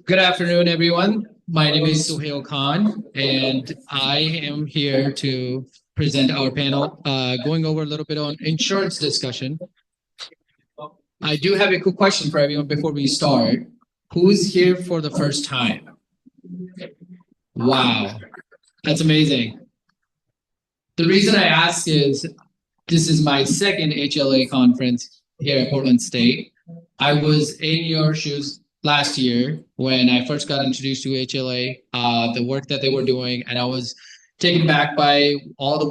Good afternoon, everyone. My name is Suhail Khan, and I am here to present our panel, going over a little bit on insurance discussion. I do have a quick question for everyone before we start. Who's here for the first time? Wow, that's amazing. The reason I ask is this is my second HLA conference here at Portland State. I was in your shoes last year when I first got introduced to HLA, the work that they were doing, and I was taken back by all the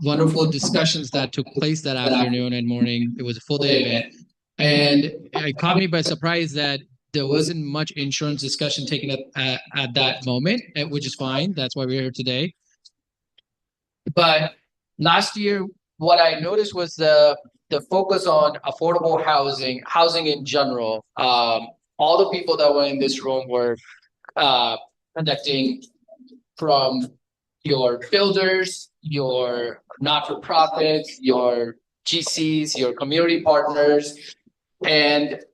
wonderful discussions that took place that afternoon and morning. It was a full day event. And it caught me by surprise that there wasn't much insurance discussion taken at that moment, which is fine. That's why we're here today. But last year, what I noticed was the focus on affordable housing in general. All the people that were in this room were conducting from your builders, your not-for-profits, your GCs, your community partners, and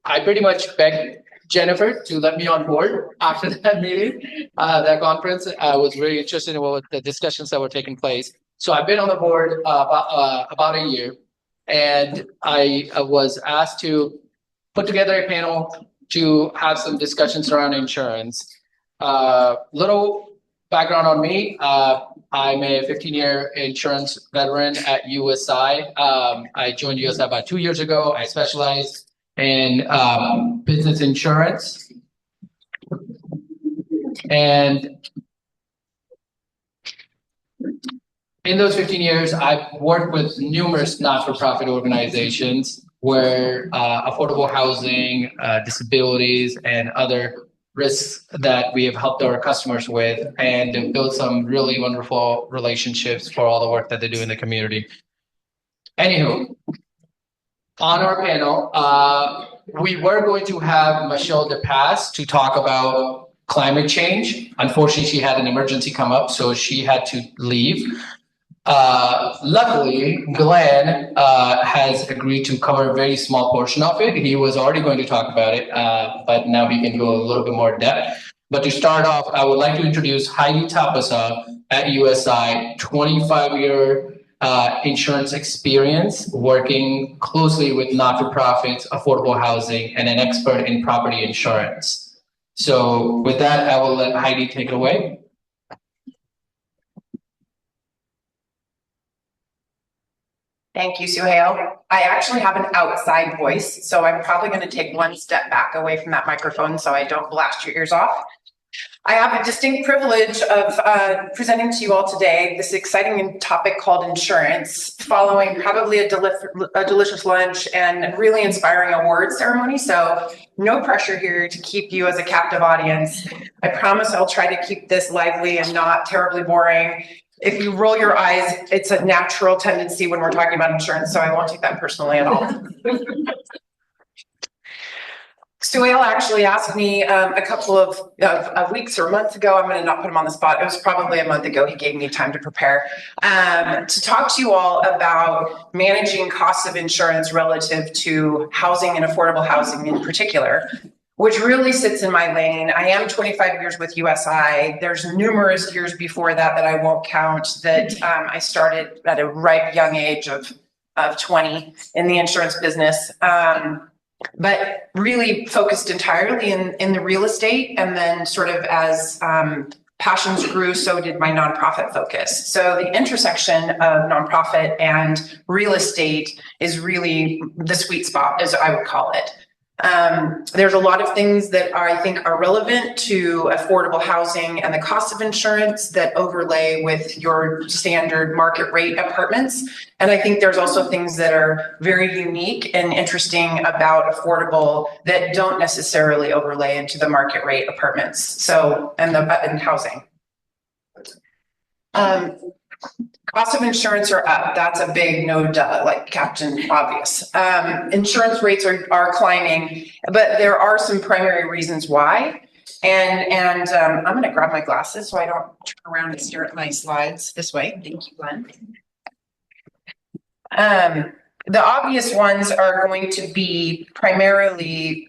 I pretty much begged Jennifer to let me on board after that meeting, that conference. I was really interested in what the discussions that were taking place. So I've been on the board about a year, and I was asked to put together a panel to have some discussions around insurance. Little background on me. I'm a 15-year insurance veteran at USI. I joined USI about 2 years ago. I specialize in business insurance. And in those 15 years, I've worked with numerous not-for-profit organizations where affordable housing, disabilities, and other risks that we have helped our customers with, and built some really wonderful relationships for all the work that they do in the community. Anywho, on our panel, we were going to have Michelle Tapasa to talk about climate change. Unfortunately, she had an emergency come up, so she had to leave. Luckily, Glenn has agreed to cover a very small portion of it. He was already going to talk about it, but now he can go a little bit more depth. But to start off, I would like to introduce Heidi Tapasa at USI, 25-year insurance experience, working closely with not-for-profits, affordable housing, and an expert in property insurance. So with that, I will let Heidi take it away. Thank you, Suhail. I actually have an outside voice, so I'm probably going to take one step back away from that microphone so I don't blast your ears off. I have a distinct privilege of presenting to you all today this exciting topic called insurance, following probably a delicious lunch and really inspiring award ceremony. So no pressure here to keep you as a captive audience. I promise I'll try to keep this lively and not terribly boring. If you roll your eyes, it's a natural tendency when we're talking about insurance, so I won't take that personally at all. Suhail actually asked me a couple of weeks or months ago. I'm going to not put him on the spot. It was probably a month ago. He gave me time to prepare to talk to you all about managing costs of insurance relative to housing and affordable housing in particular, which really sits in my lane. I am 25 years with USI. There's numerous years before that that I won't count that I started at a ripe young age of 20 in the insurance business. But really focused entirely in the real estate, and then sort of as passions grew, so did my nonprofit focus. So the intersection of nonprofit and real estate is really the sweet spot, as I would call it. There's a lot of things that I think are relevant to affordable housing and the cost of insurance that overlay with your standard market rate apartments. And I think there's also things that are very unique and interesting about affordable that don't necessarily overlay into the market rate apartments. So, and housing. Costs of insurance are up. That's a big no duh, like Captain Obvious. Insurance rates are climbing, but there are some primary reasons why. And I'm going to grab my glasses so I don't turn around and stare at my slides this way. Thank you, Glenn. The obvious ones are going to be primarily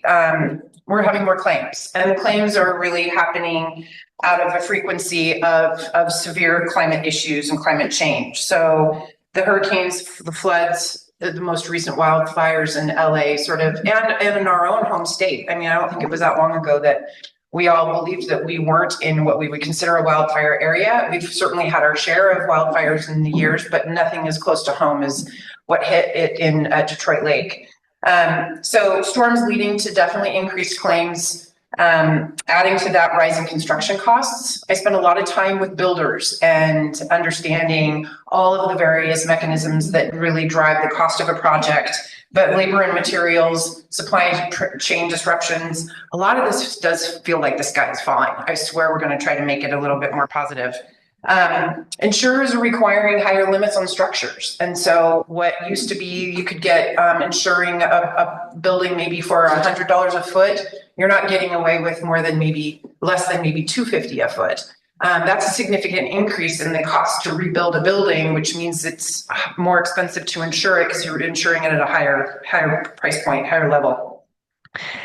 we're having more claims, and the claims are really happening out of a frequency of severe climate issues and climate change. So the hurricanes, the floods, the most recent wildfires in LA sort of, and in our own home state. I mean, I don't think it was that long ago that we all believed that we weren't in what we would consider a wildfire area. We've certainly had our share of wildfires in the years, but nothing as close to home as what hit it in Detroit Lake. So storms leading to definitely increased claims, adding to that rising construction costs. I spent a lot of time with builders and understanding all of the various mechanisms that really drive the cost of a project, but labor and materials, supply chain disruptions, a lot of this does feel like the sky is falling. I swear we're going to try to make it a little bit more positive. Insurers are requiring higher limits on structures. And so what used to be, you could get insuring a building maybe for $100 a foot, you're not getting away with more than less than $250 a foot. That's a significant increase in the cost to rebuild a building, which means it's more expensive to insure it because you're insuring it at a higher price point, higher level.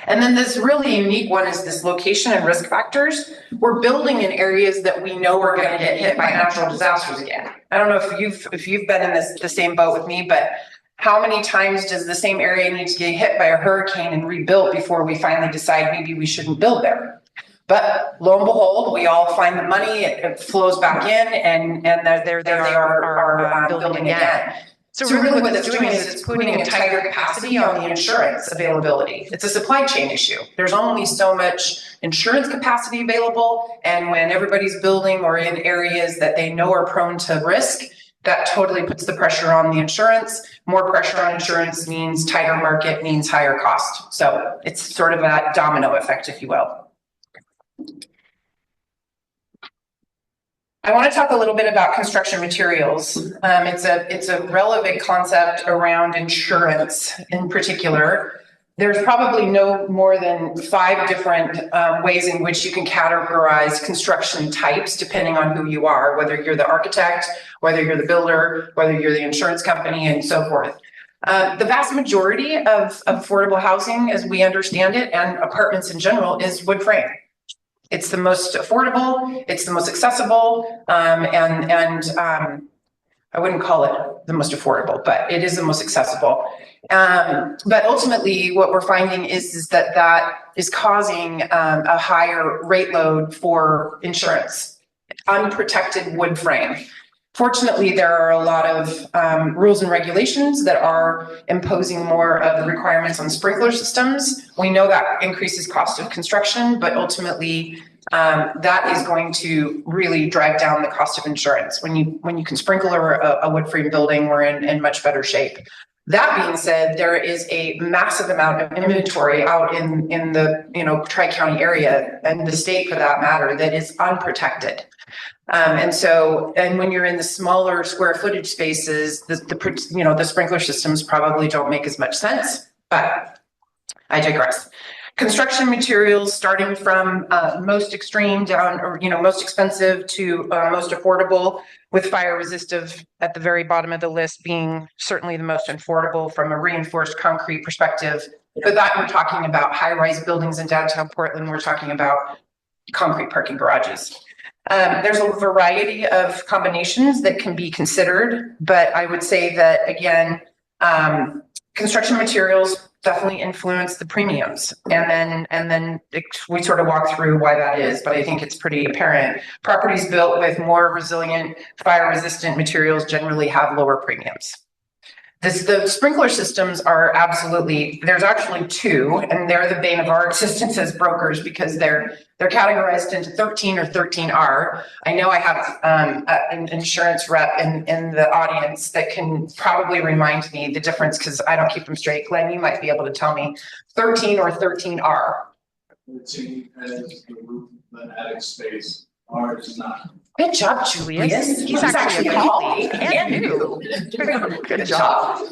And then this really unique one is this location and risk factors. We're building in areas that we know are going to get hit by natural disasters again. I don't know if you've been in the same boat with me, but how many times does the same area need to get hit by a hurricane and rebuilt before we finally decide maybe we shouldn't build there? But lo and behold, we all find the money, it flows back in, and there they are building again. So really what it's doing is it's putting a tighter capacity on the insurance availability. It's a supply chain issue. There's only so much insurance capacity available, and when everybody's building or in areas that they know are prone to risk, that totally puts the pressure on the insurance. More pressure on insurance means tighter market, means higher cost. So it's sort of a domino effect, if you will. I want to talk a little bit about construction materials. It's a relevant concept around insurance in particular. There's probably no more than 5 different ways in which you can categorize construction types, depending on who you are, whether you're the architect, whether you're the builder, whether you're the insurance company, and so forth. The vast majority of affordable housing, as we understand it, and apartments in general, is wood frame. It's the most affordable, it's the most accessible, and I wouldn't call it the most affordable, but it is the most accessible. But ultimately, what we're finding is that is causing a higher rate load for insurance. Unprotected wood frame. Fortunately, there are a lot of rules and regulations that are imposing more of the requirements on sprinkler systems. We know that increases cost of construction, but ultimately that is going to really drive down the cost of insurance. When you can sprinkle a wood frame building, we're in much better shape. That being said, there is a massive amount of inventory out in the Tri-County area and the state for that matter that is unprotected. And when you're in the smaller square footage spaces, the sprinkler systems probably don't make as much sense, but I digress. Construction materials, starting from most extreme down, or most expensive to most affordable, with fire resistive at the very bottom of the list being certainly the most affordable from a reinforced concrete perspective. But that we're talking about high-rise buildings in downtown Portland. We're talking about concrete parking garages. There's a variety of combinations that can be considered, but I would say that, again, construction materials definitely influence the premiums. And then we sort of walk through why that is, but I think it's pretty apparent. Properties built with more resilient, fire-resistant materials generally have lower premiums. The sprinkler systems are there's actually 2, and they're the bane of our existence as brokers because they're categorized into 13 or 13R. I know I have an insurance rep in the audience that can probably remind me the difference because I don't keep them straight. Glenn, you might be able to tell me 13 or 13R. 13 has the roof, the attic space. R does not. Good job, Julius. He's actually a colleague and new. Good job.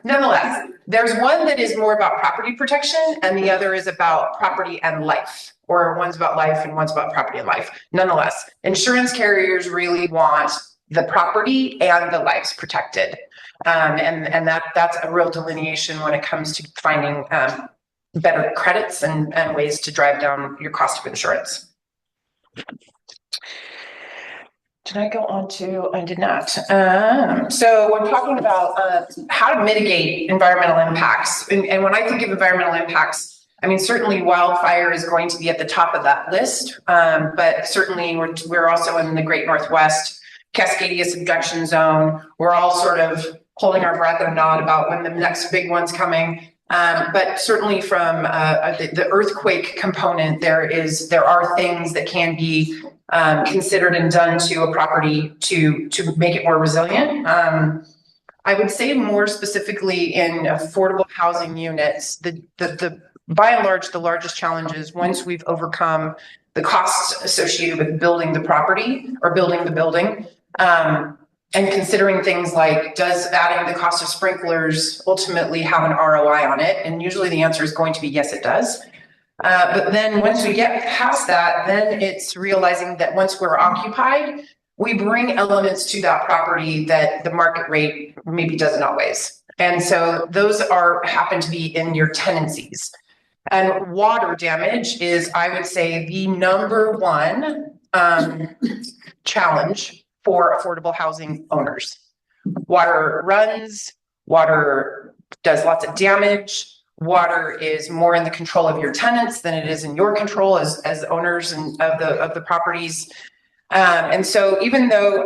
Nonetheless, there's one that is more about property protection and the other is about property and life, or one's about life and one's about property and life. Nonetheless, insurance carriers really want the property and the lives protected. And that's a real delineation when it comes to finding better credits and ways to drive down your cost of insurance. Did I go on to? I did not. So we're talking about how to mitigate environmental impacts. And when I think of environmental impacts, I mean, certainly wildfire is going to be at the top of that list. But certainly we're also in the Great Northwest, Cascadia subduction zone. We're all sort of holding our breath and nod about when the next big one's coming. But certainly from the earthquake component, there are things that can be considered and done to a property to make it more resilient. I would say more specifically in affordable housing units, the by and large, the largest challenges once we've overcome the costs associated with building the property or building the building, and considering things like, does adding the cost of sprinklers ultimately have an ROI on it? And usually the answer is going to be yes, it does. But then once we get past that, then it's realizing that once we're occupied, we bring elements to that property that the market rate maybe doesn't always. And so those happen to be in your tenancies. And water damage is, I would say, the number one challenge for affordable housing owners. Water runs, water does lots of damage. Water is more in the control of your tenants than it is in your control as owners of the properties. And so even though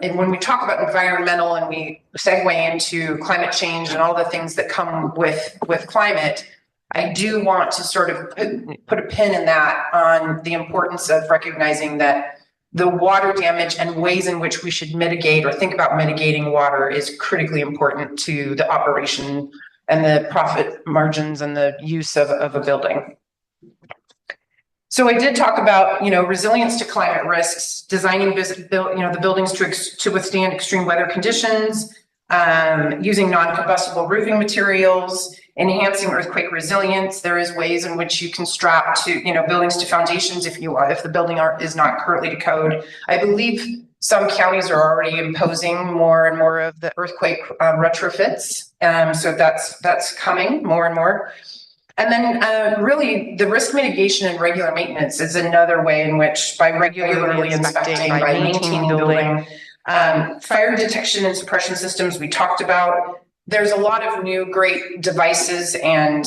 when we talk about environmental and we segue into climate change and all the things that come with climate, I do want to sort of put a pin in that on the importance of recognizing that the water damage and ways in which we should mitigate or think about mitigating water is critically important to the operation and the profit margins and the use of a building. So I did talk about, resilience to climate risks, designing the buildings to withstand extreme weather conditions, using non-combustible roofing materials, enhancing earthquake resilience. There is ways in which you can strap buildings to foundations if the building is not currently to code. I believe some counties are already imposing more and more of the earthquake retrofits. So that's coming more and more. And then really the risk mitigation and regular maintenance is another way in which by regularly inspecting, by maintaining the building, fire detection and suppression systems we talked about. There's a lot of new great devices and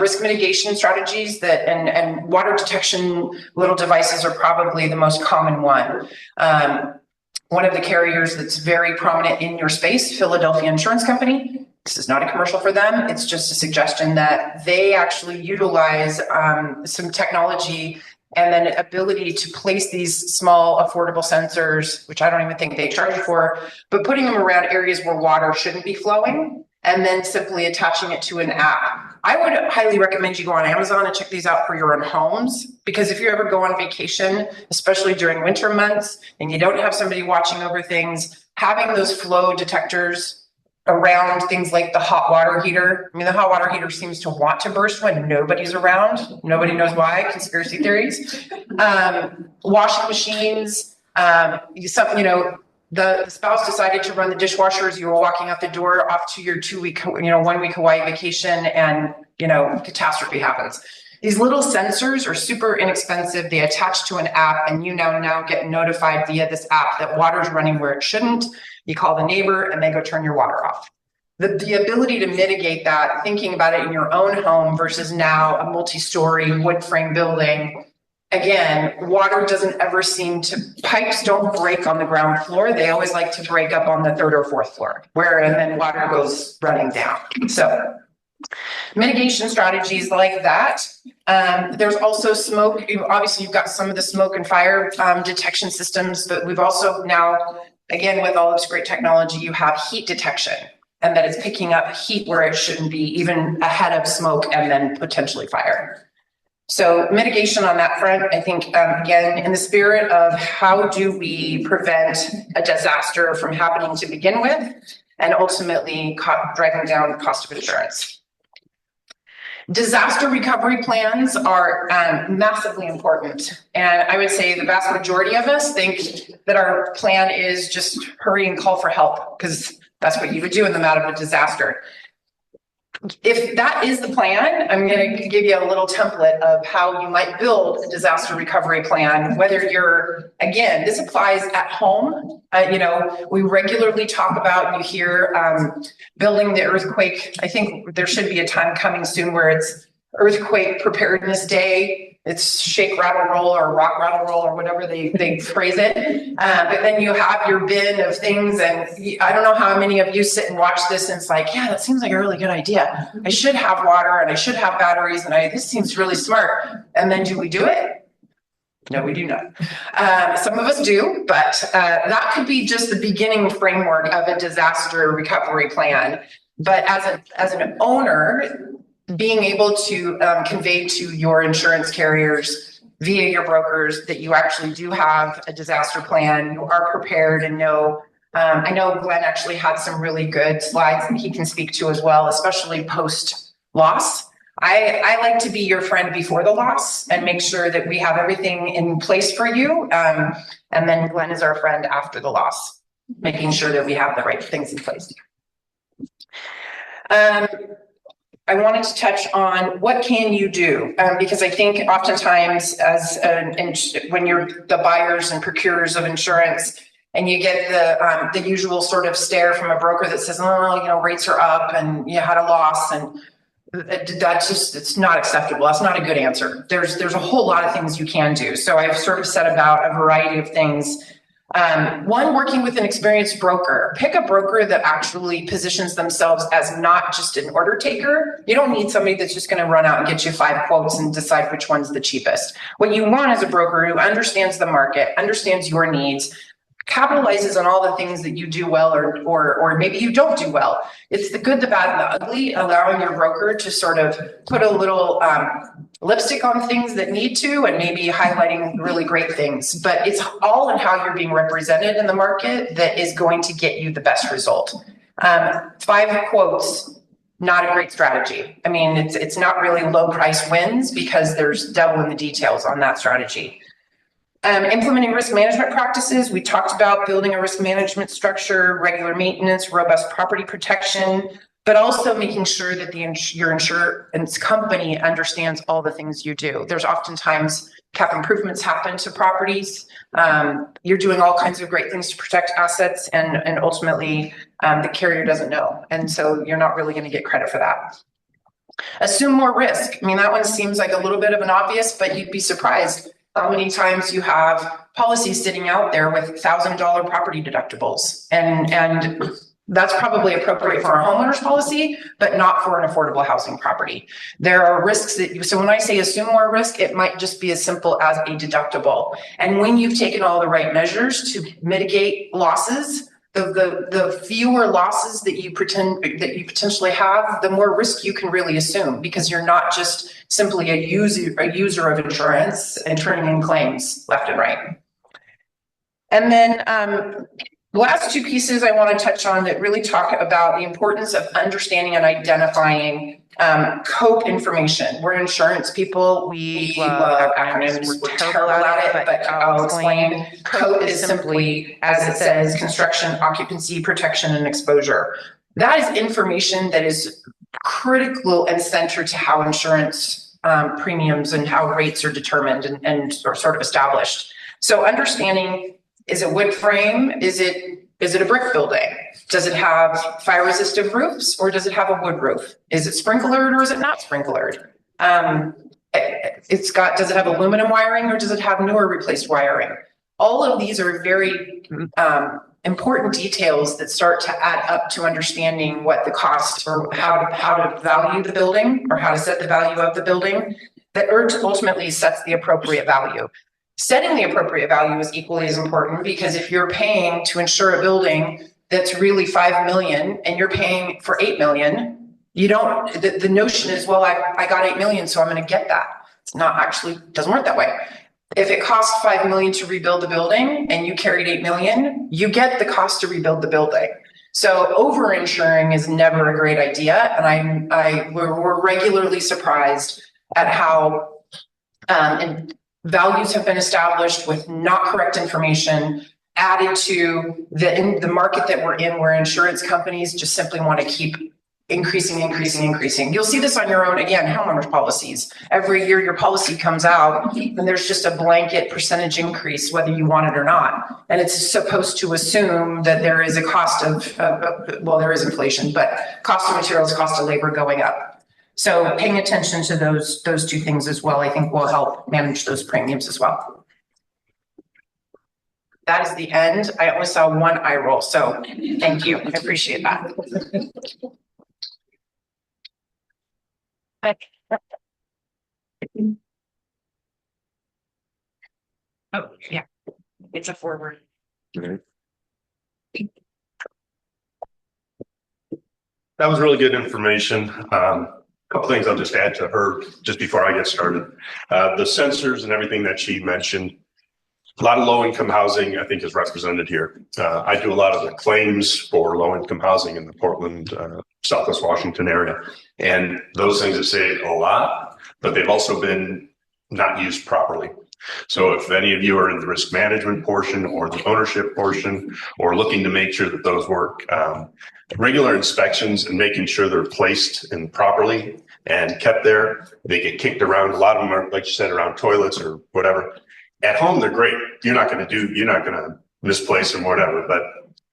risk mitigation strategies and water detection little devices are probably the most common one. One of the carriers that's very prominent in your space, Philadelphia Insurance Company. This is not a commercial for them. It's just a suggestion that they actually utilize some technology and then ability to place these small affordable sensors, which I don't even think they charge for, but putting them around areas where water shouldn't be flowing and then simply attaching it to an app. I would highly recommend you go on Amazon and check these out for your own homes, because if you ever go on vacation, especially during winter months, and you don't have somebody watching over things, having those flow detectors around things like the hot water heater. I mean, the hot water heater seems to want to burst when nobody's around. Nobody knows why, conspiracy theories. Washing machines, the spouse decided to run the dishwashers. You were walking out the door off to your 1 week Hawaii vacation and, catastrophe happens. These little sensors are super inexpensive. They attach to an app and you now get notified via this app that water's running where it shouldn't. You call the neighbor and they go turn your water off. The ability to mitigate that, thinking about it in your own home versus now a multi-story wood frame building. Again, water doesn't ever pipes don't break on the ground floor. They always like to break up on the 3rd or 4th floor and then water goes running down. So mitigation strategies like that. There's also smoke. Obviously, you've got some of the smoke and fire detection systems, but we've also now, again, with all this great technology, you have heat detection, and that it's picking up heat where it shouldn't be, even ahead of smoke and then potentially fire. So mitigation on that front, I think, again, in the spirit of how do we prevent a disaster from happening to begin with, and ultimately driving down the cost of insurance. Disaster recovery plans are massively important. And I would say the vast majority of us think that our plan is just hurry and call for help, because that's what you would do in the matter of a disaster. if that is the plan, I'm going to give you a little template of how you might build a disaster recovery plan, whether you're, again, this applies at home. We regularly talk about, you hear building the earthquake. I think there should be a time coming soon where it's Earthquake Preparedness Day. It's shake, rattle, roll, or rock, rattle, roll, or whatever they phrase it. But then you have your bin of things, and I don't know how many of you sit and watch this, and it's like, yeah, that seems like a really good idea. I should have water, and I should have batteries, and this seems really smart. And then do we do it? No, we do not. Some of us do, but that could be just the beginning framework of a disaster recovery plan. But as an owner, being able to convey to your insurance carriers via your brokers that you actually do have a disaster plan, you are prepared and know. I know Glenn actually had some really good slides that he can speak to as well, especially post-loss. I like to be your friend before the loss and make sure that we have everything in place for you. And then Glenn is our friend after the loss, making sure that we have the right things in place. I wanted to touch on what can you do, because I think oftentimes when you're the buyers and procurers of insurance and you get the usual sort of stare from a broker that says, oh, rates are up and you had a loss, and it's not acceptable. That's not a good answer. There's a whole lot of things you can do. So I've sort of set about a variety of things. One, working with an experienced broker. Pick a broker that actually positions themselves as not just an order taker. You don't need somebody that's just going to run out and get you 5 quotes and decide which one's the cheapest. What you want is a broker who understands the market, understands your needs, capitalizes on all the things that you do well or maybe you don't do well. It's the good, the bad, and the ugly, allowing your broker to sort of put a little lipstick on things that need to, and maybe highlighting really great things. But it's all in how you're being represented in the market that is going to get you the best result. 5 quotes, not a great strategy. I mean, it's not really low price wins because there's devil in the details on that strategy. Implementing risk management practices. We talked about building a risk management structure, regular maintenance, robust property protection, but also making sure that your insurance company understands all the things you do. There's oftentimes cap improvements happen to properties. You're doing all kinds of great things to protect assets, and ultimately the carrier doesn't know. And so you're not really going to get credit for that. Assume more risk. I mean, that one seems like a little bit of an obvious, but you'd be surprised how many times you have policies sitting out there with $1,000 property deductibles. And that's probably appropriate for a homeowner's policy, but not for an affordable housing property. There are risks so when I say assume more risk, it might just be as simple as a deductible. And when you've taken all the right measures to mitigate losses, the fewer losses that you potentially have, the more risk you can really assume, because you're not just simply a user of insurance and turning in claims left and right. And then the last 2 pieces I want to touch on that really talk about the importance of understanding and identifying COPE information. We're insurance people. We love acronyms. We're terrible at it, but I'll explain. COPE is simply, as it says, construction, occupancy, protection, and exposure. That is information that is critical and centered to how insurance premiums and how rates are determined and are sort of established. So understanding, is it wood frame? Is it a brick building? Does it have fire resistant roofs, or does it have a wood roof? Is it sprinklered or is it not sprinklered? Does it have aluminum wiring, or does it have newer replaced wiring? All of these are very important details that start to add up to understanding what the cost, or how to value the building, or how to set the value of the building, that ultimately sets the appropriate value. Setting the appropriate value is equally as important, because if you're paying to insure a building that's really $5 million and you're paying for $8 million, the notion is, well, I got $8 million, so I'm going to get that. It's not actually, doesn't work that way. If it costs $5 million to rebuild the building and you carried $8 million, you get the cost to rebuild the building. So over-insuring is never a great idea. And we're regularly surprised at how values have been established with not correct information added to the market that we're in, where insurance companies just simply want to keep increasing. You'll see this on your own, again, homeowners policies. Every year your policy comes out and there's just a blanket percentage increase, whether you want it or not. And it's supposed to assume that there is a cost of, well, there is inflation, but cost of materials, cost of labor going up. So paying attention to those two things as well, I think will help manage those premiums as well. That is the end. I only saw one eye roll, so thank you. I appreciate that. Oh, yeah, it's a forward. That was really good information. Couple things I'll just add to her just before I get started. The sensors and everything that she mentioned, a lot of low-income housing, I think, is represented here. I do a lot of the claims for low-income housing in the Portland, Southwest Washington area. And those things have saved a lot, but they've also been not used properly. So if any of you are in the risk management portion or the ownership portion, or looking to make sure that those work, regular inspections and making sure they're placed in properly and kept there. They get kicked around. A lot of them are, like you said, around toilets or whatever. At home, they're great. You're not going to misplace them or whatever. But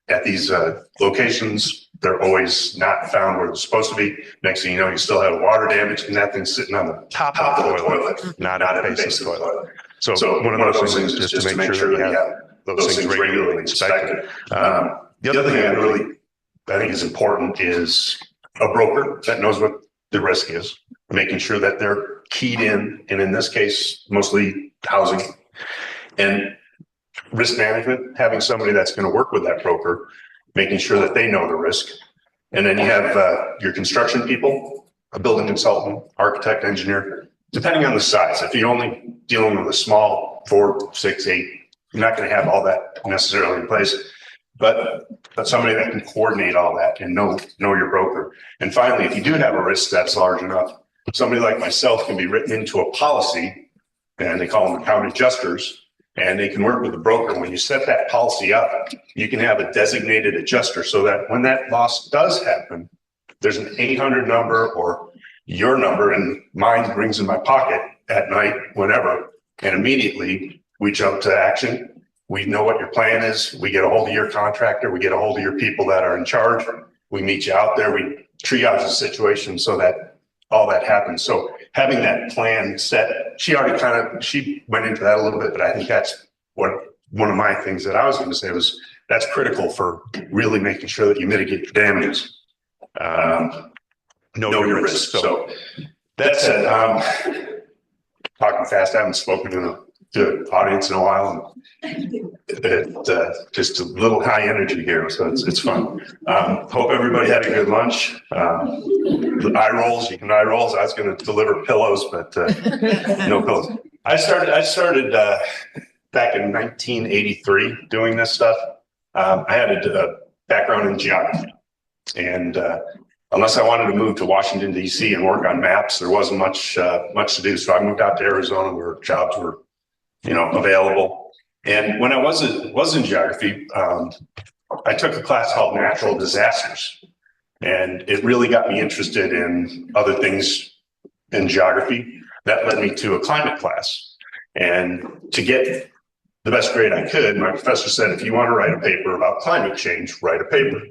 at these locations, they're always not found where they're supposed to be. Next thing you know, you still have water damage, and that thing's sitting on the top of the toilet, not at the base of the toilet. So one of those things is just to make sure that you have those things regularly inspected. The other thing I think is important is a broker that knows what the risk is, making sure that they're keyed in, and in this case, mostly housing. And risk management, having somebody that's going to work with that broker, making sure that they know the risk. And then you have your construction people, a building consultant, architect, engineer, depending on the size. If you're only dealing with a small 4, 6, 8, you're not going to have all that necessarily in place. But somebody that can coordinate all that and know your broker. And finally, if you do have a risk that's large enough, somebody like myself can be written into a policy, and they call them account adjusters, and they can work with the broker. When you set that policy up, you can have a designated adjuster so that when that loss does happen, there's an 800 number or your number, and mine rings in my pocket at night, whenever, and immediately we jump to action. We know what your plan is. We get a hold of your contractor. We get a hold of your people that are in charge. We meet you out there. We triage the situation so that all that happens. So having that plan set, she went into that a little bit, but I think that's one of my things that I was going to say was that's critical for really making sure that you mitigate the damages. Know your risk. So that said, talking fast, I haven't spoken to the audience in a while, and just a little high energy here, so it's fun. Hope everybody had a good lunch. The eye rolls, you can eye rolls. I was going to deliver pillows, but no pillows. I started back in 1983 doing this stuff. I had a background in geography, and unless I wanted to move to Washington, D.C. and work on maps, there wasn't much to do. So I moved out to Arizona where jobs were available. And when I was in geography, I took a class called Natural Disasters, and it really got me interested in other things in geography. That led me to a climate class. And to get the best grade I could, my professor said, if you want to write a paper about climate change, write a paper.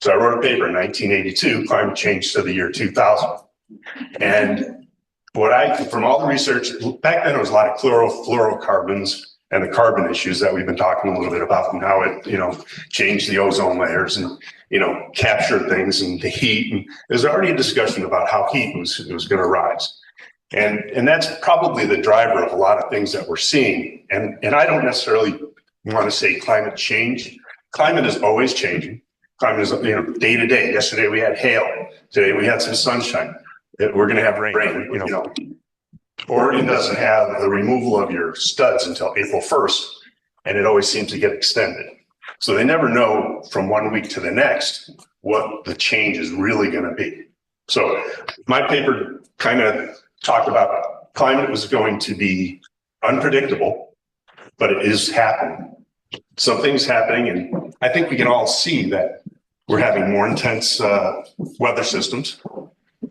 So I wrote a paper in 1982, Climate Change to the Year 2000. And from all the research, back then it was a lot of fluorocarbons and the carbon issues that we've been talking a little bit about, and how it, changed the ozone layers and, captured things and the heat. And there's already a discussion about how heat was going to rise. And that's probably the driver of a lot of things that we're seeing. And I don't necessarily want to say climate change. Climate is always changing. Climate is, day to day. Yesterday we had hail. Today we had some sunshine. We're going to have rain. Oregon doesn't have the removal of your studs until April 1st, and it always seems to get extended. So they never know from one week to the next what the change is really going to be. So my paper kind of talked about climate was going to be unpredictable, but it is happening. Something's happening, and I think we can all see that we're having more intense weather systems,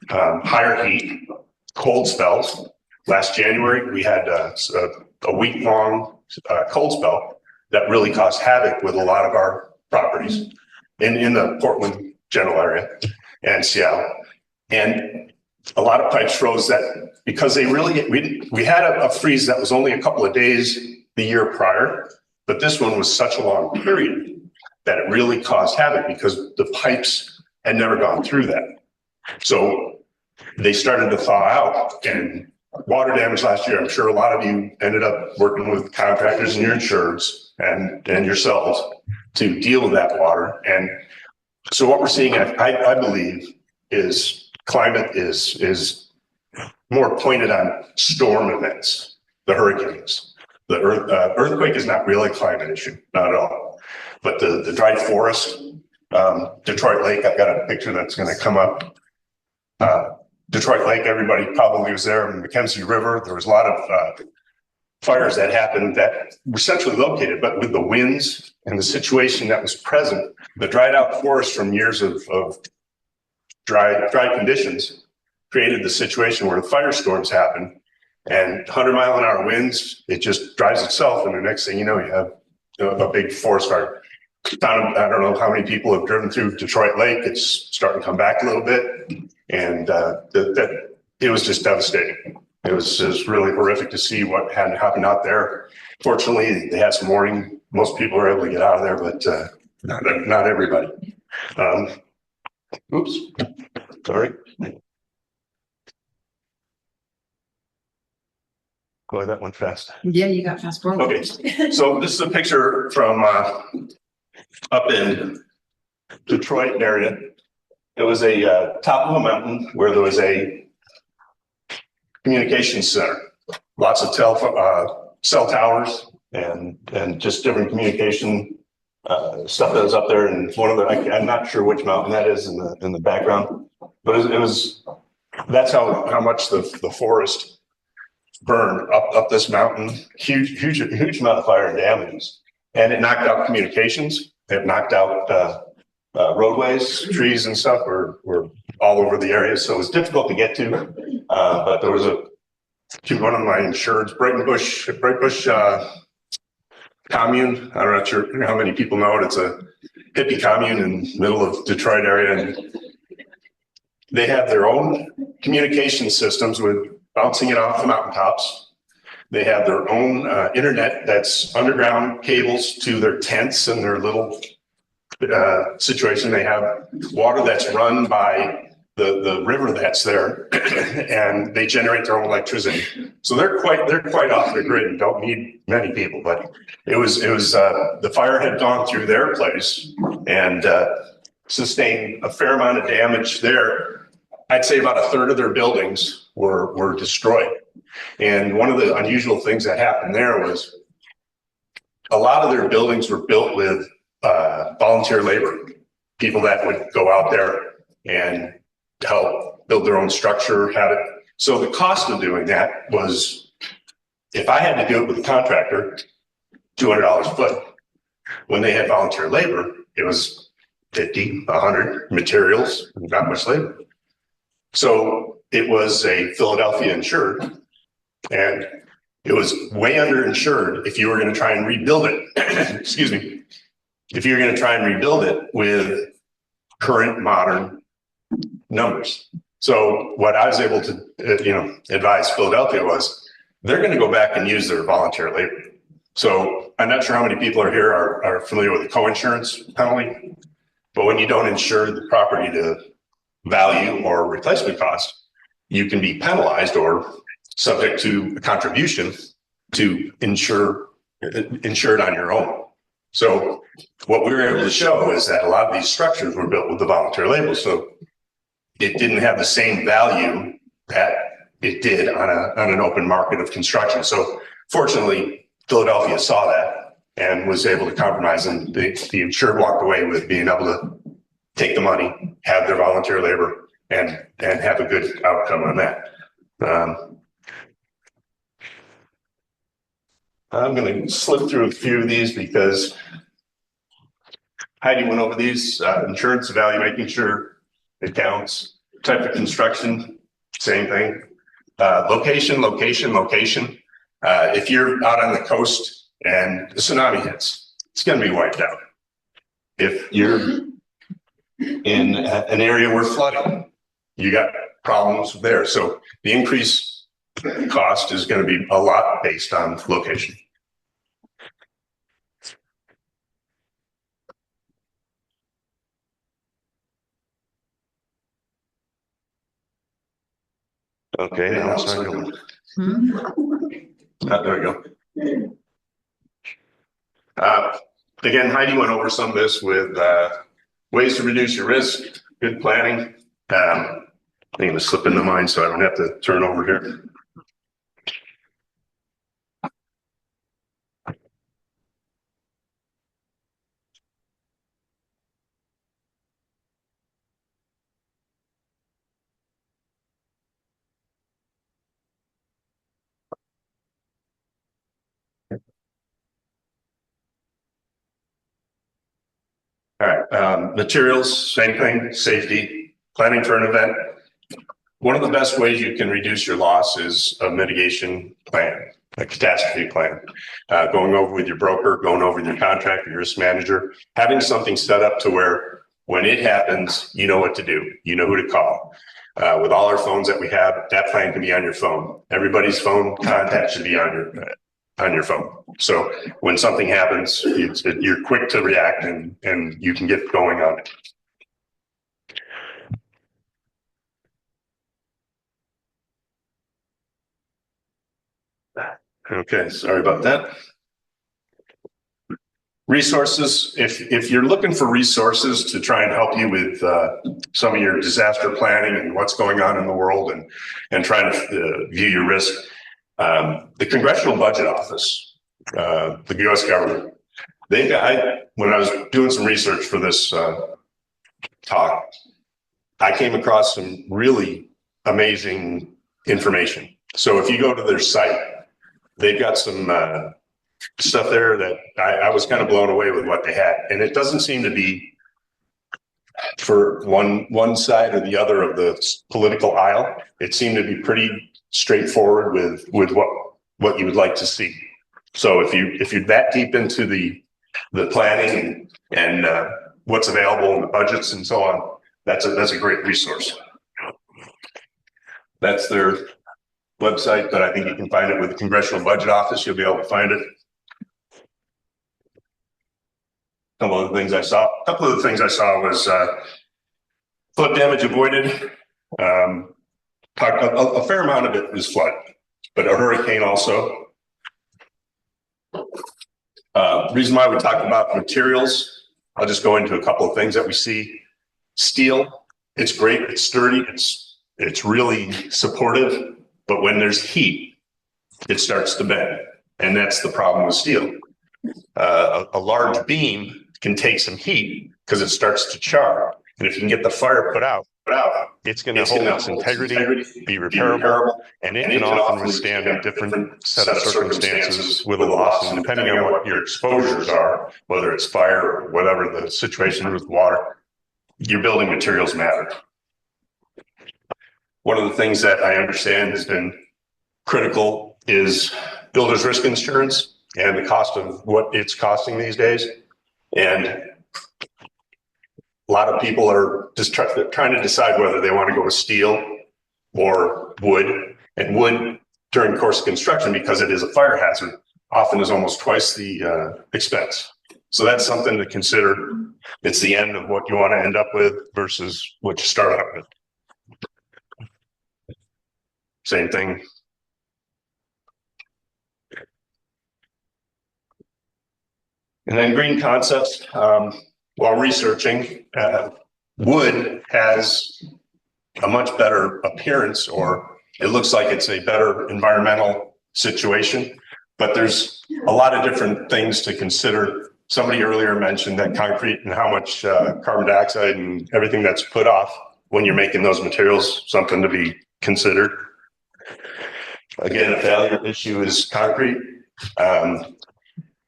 higher heat, cold spells. Last January, we had a week-long cold spell that really caused havoc with a lot of our properties in the Portland general area and Seattle. And a lot of pipes froze that because we had a freeze that was only a couple of days the year prior, but this one was such a long period that it really caused havoc because the pipes had never gone through that. So they started to thaw out, and water damage last year, I'm sure a lot of you ended up working with contractors and your insureds and yourselves to deal with that water. And so what we're seeing, I believe, is climate is more pointed on storm events, the hurricanes. The earthquake is not really a climate issue, not at all. But the dry forest, Detroit Lake, I've got a picture that's going to come up. Detroit Lake, everybody probably was there. In the Mackenzie River, there was a lot of fires that happened that were centrally located, but with the winds and the situation that was present, the dried out forest from years of dry conditions created the situation where the firestorms happen, and 100-mile-an-hour winds, it just dries itself, and the next thing you know, you have a big forest fire. I don't know how many people have driven through Detroit Lake. It's starting to come back a little bit, and it was just devastating. It was really horrific to see what had happened out there. Fortunately, they had some warning. Most people were able to get out of there, but not everybody. Oops, sorry. Boy, that went fast. Yeah, you got fast forward. Okay, so this is a picture from up in Detroit area. It was a top of a mountain where there was a communications center, lots of cell towers and just different communication stuff that was up there. And one of the, I'm not sure which mountain that is in the background, but it was that's how much the forest burned up this mountain. Huge amount of fire and damages, and it knocked out communications. It knocked out roadways, trees and stuff were all over the area, so it was difficult to get to. But there was one of my insureds, Bright Bush commune. I'm not sure how many people know it. It's a hippie commune in the middle of Detroit area, and they have their own communication systems with bouncing it off the mountaintops. They have their own internet that's underground cables to their tents and their little situation. They have water that's run by the river that's there, and they generate their own electricity. So they're quite off the grid and don't need many people. But it was the fire had gone through their place and sustained a fair amount of damage there. I'd say about a third of their buildings were destroyed. And one of the unusual things that happened there was a lot of their buildings were built with volunteer labor, people that would go out there and help build their own structure, have it. So the cost of doing that was, if I had to do it with a contractor, $200 a foot. When they had volunteer labor, it was 50, 100, materials, not much labor. So it was a Philadelphia insured, and it was way underinsured if you were going to try and rebuild it. Excuse me. If you're going to try and rebuild it with current modern numbers. So what I was able to, advise Philadelphia was they're going to go back and use their volunteer labor. So I'm not sure how many people are here are familiar with the co-insurance penalty, but when you don't insure the property to value or replacement cost, you can be penalized or subject to a contribution to insure it on your own. So what we were able to show is that a lot of these structures were built with the volunteer labor, so it didn't have the same value that it did on an open market of construction. So fortunately, Philadelphia saw that and was able to compromise, and the insured walked away with being able to take the money, have their volunteer labor, and have a good outcome on that. I'm going to slip through a few of these because Heidi went over these, insurance value, making sure it counts. Type of construction, same thing. Location. If you're out on the coast and the tsunami hits, it's going to be wiped out. If you're in an area where flooding, you got problems there. So the increased cost is going to be a lot based on location. Okay, now it's not going. There we go. Again, Heidi went over some of this with ways to reduce your risk, good planning. I'm going to slip into mine so I don't have to turn over here. All right, materials, same thing, safety, planning for an event. One of the best ways you can reduce your loss is a mitigation plan, a catastrophe plan. Going over with your broker, going over with your contractor, your risk manager, having something set up to where when it happens, you know what to do, you know who to call. With all our phones that we have, that plan can be on your phone. Everybody's phone contact should be on your phone. So when something happens, you're quick to react and you can get going on it. Okay, sorry about that. Resources, if you're looking for resources to try and help you with some of your disaster planning and what's going on in the world and trying to view your risk, the Congressional Budget Office, the U.S. government, when I was doing some research for this talk, I came across some really amazing information. So if you go to their site, they've got some stuff there that I was kind of blown away with what they had. And it doesn't seem to be for one side or the other of the political aisle. It seemed to be pretty straightforward with what you would like to see. So if you're that deep into the planning and what's available in the budgets and so on, that's a great resource. That's their website, but I think you can find it with the Congressional Budget Office. You'll be able to find it. A couple of the things I saw was flood damage avoided. A fair amount of it is flood, but a hurricane also. Reason why we talked about materials, I'll just go into a couple of things that we see. Steel, it's great, it's sturdy, it's really supportive, but when there's heat, it starts to bend, and that's the problem with steel. A large beam can take some heat because it starts to char, and if you can get the fire put out, it's going to hold its integrity, be repairable, and it can often withstand a different set of circumstances with a loss. And depending on what your exposures are, whether it's fire or whatever the situation is with water, your building materials matter. One of the things that I understand has been critical is builder's risk insurance and the cost of what it's costing these days. And a lot of people are just trying to decide whether they want to go with steel or wood. And wood during the course of construction, because it is a fire hazard, often is almost twice the expense. So that's something to consider. It's the end of what you want to end up with versus what you start out with. Same thing. And then green concepts. While researching, wood has a much better appearance, or it looks like it's a better environmental situation, but there's a lot of different things to consider. Somebody earlier mentioned that concrete and how much carbon dioxide and everything that's put off when you're making those materials, something to be considered. Again, a failure issue is concrete.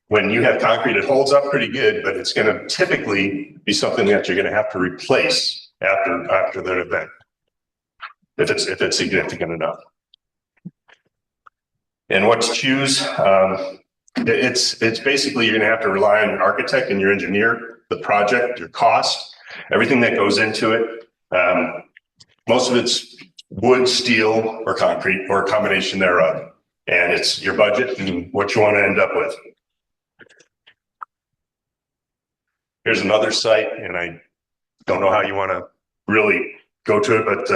when you have concrete, it holds up pretty good, but it's going to typically be something that you're going to have to replace after the event, if it's significant enough. And what to choose? It's basically you're going to have to rely on your architect and your engineer, the project, your cost, everything that goes into it. Most of it's wood, steel, or concrete, or a combination thereof. And it's your budget and what you want to end up with. Here's another site, and I don't know how you want to really go to it, but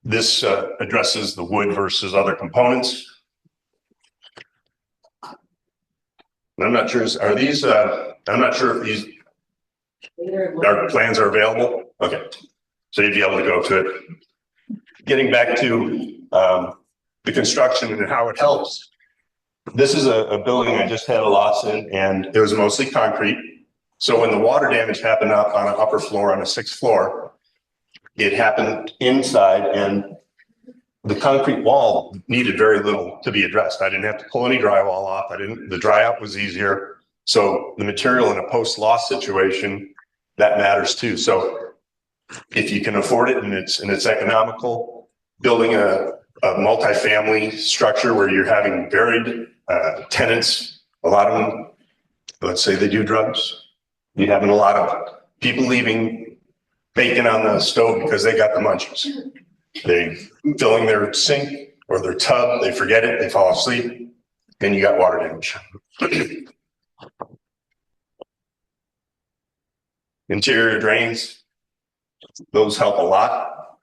this addresses the wood versus other components. I'm not sure, I'm not sure if these our plans are available. Okay, so you'd be able to go to it. Getting back to the construction and how it helps. This is a building I just had a loss in, and it was mostly concrete. So when the water damage happened up on an upper floor, on a 6th floor, it happened inside, and the concrete wall needed very little to be addressed. I didn't have to pull any drywall off. The dry out was easier. So the material in a post-loss situation, that matters too. So if you can afford it and it's economical, building a multifamily structure where you're having varied tenants, a lot of them, let's say they do drugs. You're having a lot of people leaving bacon on the stove because they got the munchies. They filling their sink or their tub, they forget it, they fall asleep, then you got water damage. Interior drains, those help a lot.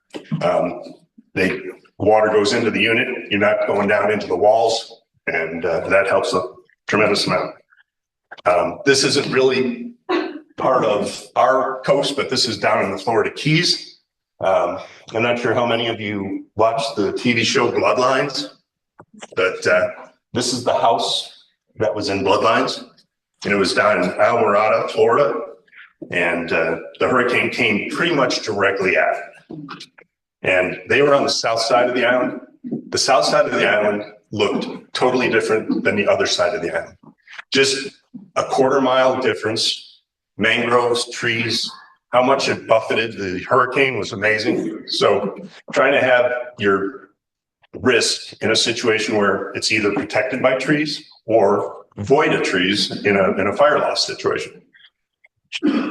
Water goes into the unit, you're not going down into the walls, and that helps a tremendous amount. This isn't really part of our coast, but this is down in the Florida Keys. I'm not sure how many of you watched the TV show Bloodlines, but this is the house that was in Bloodlines, and it was down in Alvarado, Florida, and the hurricane came pretty much directly at it. And they were on the south side of the island. The south side of the island looked totally different than the other side of the island. Just a quarter-mile difference. Mangroves, trees, how much it buffeted the hurricane was amazing. So trying to have your risk in a situation where it's either protected by trees or void of trees in a fire loss situation.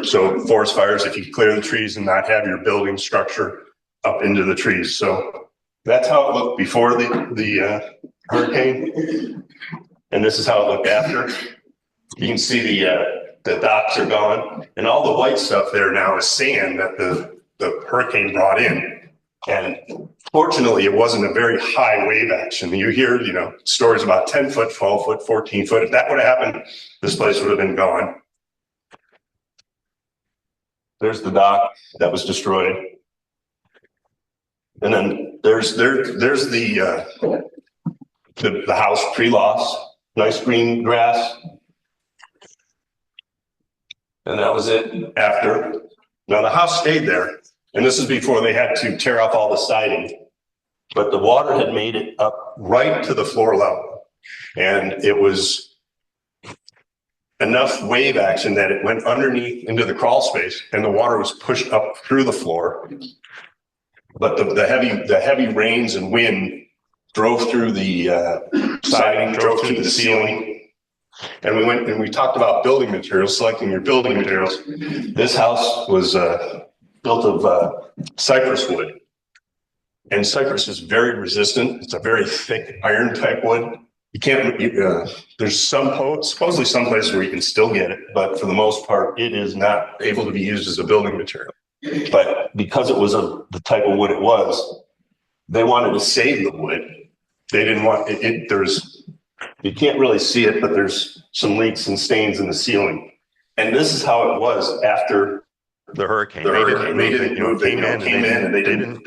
So forest fires, if you clear the trees and not have your building structure up into the trees. So that's how it looked before the hurricane. And this is how it looked after. You can see the docks are gone, and all the white stuff there now is sand that the hurricane brought in. And fortunately, it wasn't a very high wave action. You hear, stories about 10 foot, 12 foot, 14 foot. If that would have happened, this place would have been gone. There's the dock that was destroyed. And then there's the house pre-loss, nice green grass. And that was it after. Now the house stayed there, and this is before they had to tear off all the siding, but the water had made it up right to the floor level. And it was enough wave action that it went underneath into the crawl space, and the water was pushed up through the floor. But the heavy rains and wind drove through the siding, drove through the ceiling. And we went and we talked about building materials, selecting your building materials. This house was built of cypress wood. And cypress is very resistant. It's a very thick iron type wood. You can't, there's supposedly some places where you can still get it, but for the most part, it is not able to be used as a building material. But because it was the type of wood it was, they wanted to save the wood. They didn't want it. You can't really see it, but there's some leaks and stains in the ceiling. And this is how it was after the hurricane. They came in and they didn't.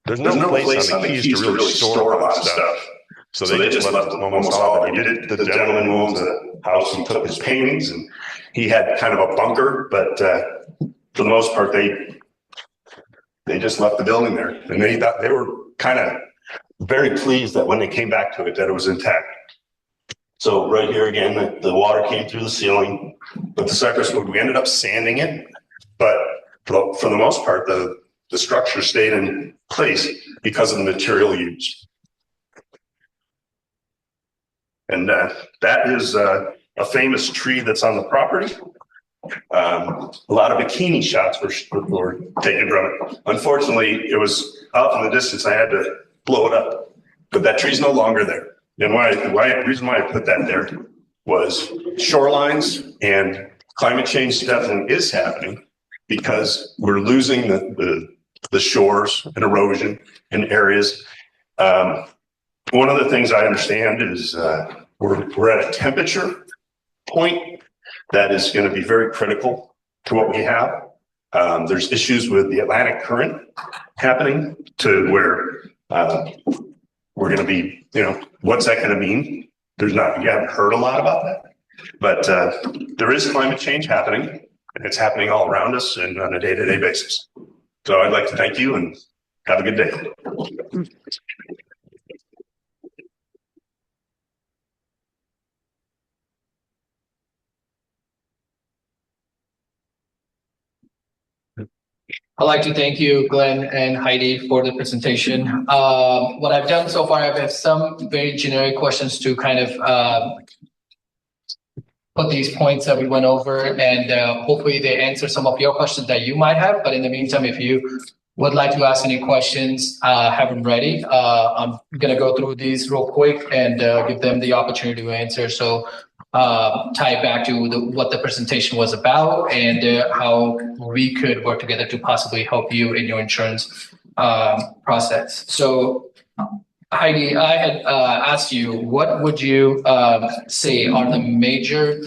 There's no place on the keys to really store a lot of stuff. So they just left almost all of it. The gentleman who owns the house, he took his paintings, and he had kind of a bunker, but for the most part, they just left the building there. And they were kind of very pleased that when they came back to it, that it was intact. So right here again, the water came through the ceiling, but the cypress wood, we ended up sanding it. But for the most part, the structure stayed in place because of the material used. And that is a famous tree that's on the property. A lot of bikini shots were taken from it. Unfortunately, it was out in the distance. I had to blow it up, but that tree's no longer there. And the reason why I put that there was shorelines, and climate change definitely is happening because we're losing the shores and erosion in areas. One of the things I understand is we're at a temperature point that is going to be very critical to what we have. There's issues with the Atlantic current happening to where we're going to be, what's that going to mean? You haven't heard a lot about that, but there is climate change happening, and it's happening all around us and on a day-to-day basis. So I'd like to thank you and have a good day. I'd like to thank you, Glenn and Heidi, for the presentation. What I've done so far, I've had some very generic questions to kind of put these points that we went over, and hopefully they answer some of your questions that you might have. But in the meantime, if you would like to ask any questions, have them ready. I'm going to go through these real quick and give them the opportunity to answer. So tie it back to what the presentation was about and how we could work together to possibly help you in your insurance process. So Heidi, I had asked you, what would you say are the major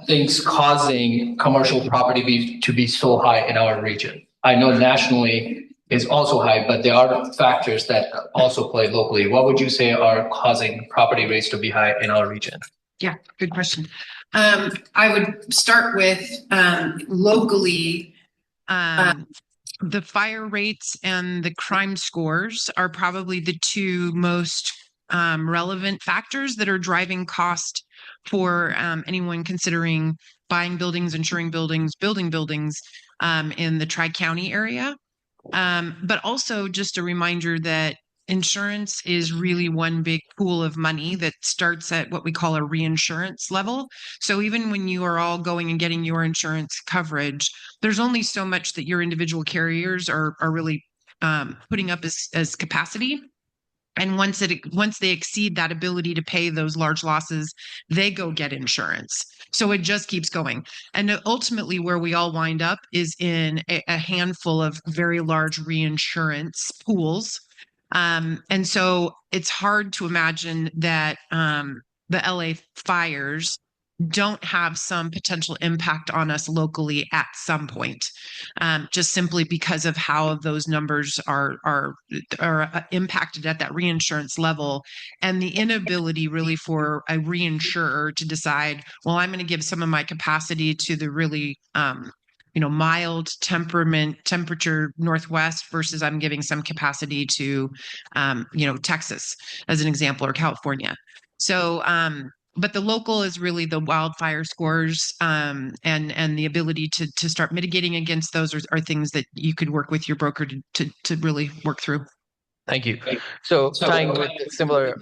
things causing commercial property to be so high in our region? I know nationally is also high, but there are factors that also play locally. What would you say are causing property rates to be high in our region? Yeah, good question. I would start with locally, the fire rates and the crime scores are probably the two most relevant factors that are driving cost for anyone considering buying buildings, insuring buildings, building buildings in the Tri-County area. But also just a reminder that insurance is really one big pool of money that starts at what we call a reinsurance level. So even when you are all going and getting your insurance coverage, there's only so much that your individual carriers are really putting up as capacity. And once they exceed that ability to pay those large losses, they go get insurance. So it just keeps going. And ultimately where we all wind up is in a handful of very large reinsurance pools. And so it's hard to imagine that the LA fires don't have some potential impact on us locally at some point, just simply because of how those numbers are impacted at that reinsurance level, and the inability really for a reinsurer to decide, well, I'm going to give some of my capacity to the really mild temperature Northwest versus I'm giving some capacity to Texas as an example, or California. So but the local is really the wildfire scores, and the ability to start mitigating against those are things that you could work with your broker to really work through. Thank you. So tying with similar,